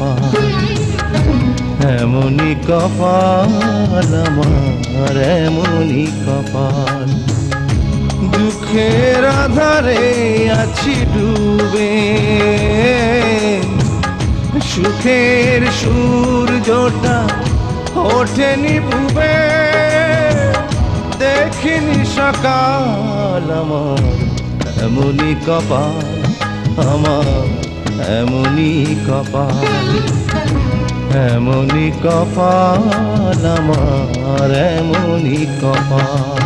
কপাল, এমনই কপাল আমার, এমনই কপাল। দুঃখের আধারে আছি ডুবে, সুখের সূর্যটা ওঠেনি পুবে, দেখিনি সকাল আমার, এমনই কপাল আমার, এমনই কপাল, এমনই কপাল আমার, এমনই কপাল।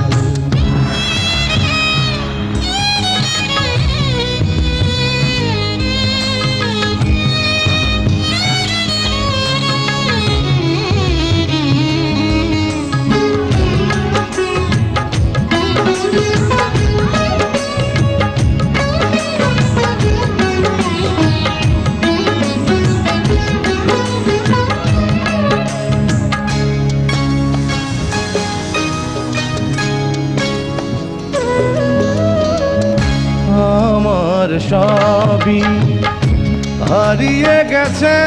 আমার সবই হারিয়ে গেছে,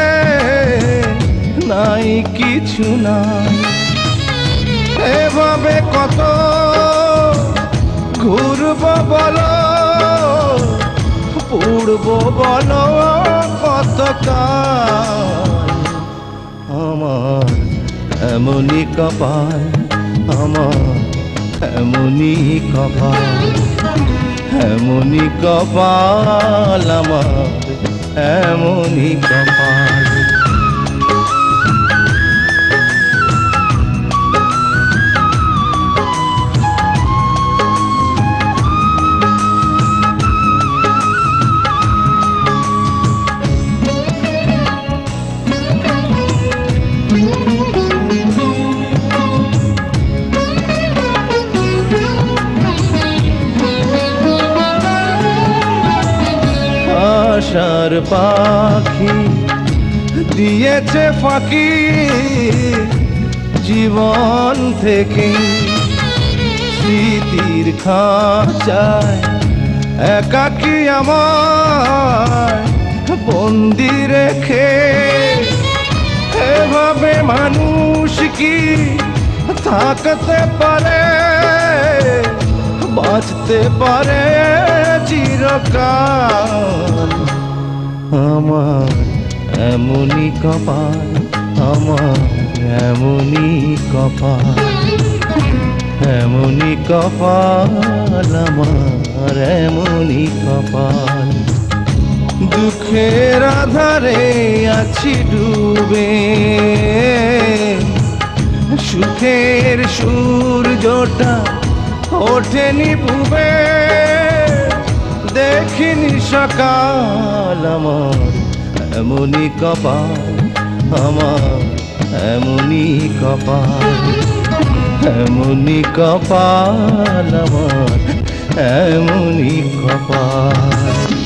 নাই কিছু নাই, এভাবে কত ঘুরব বলো, পুড়ব বলো কত কাল। আমার এমনই কপাল আমার, এমনই কপাল, এমনই কপাল আমার, এমনই কপাল। আশার পাখি দিয়েছে ফাঁকি, জীবন থেকে স্মৃতির খাঁচায় একাকী আমায় বন্দি রেখে। এভাবে মানুষ কি থাকতে পারে, বাঁচতে পারে চিরকাল? আমার এমনই কপাল আমার, এমনই কপাল, এমনই কপাল আমার, এমনই কপাল। দুঃখের আধারে আছি ডুবে, সুখের সূর্যটা ওঠেনি পুবে, দেখিনি সকাল আমার, এমনই কপাল আমার, এমনই কপাল, এমনই কপাল আমার, এমনই কপাল।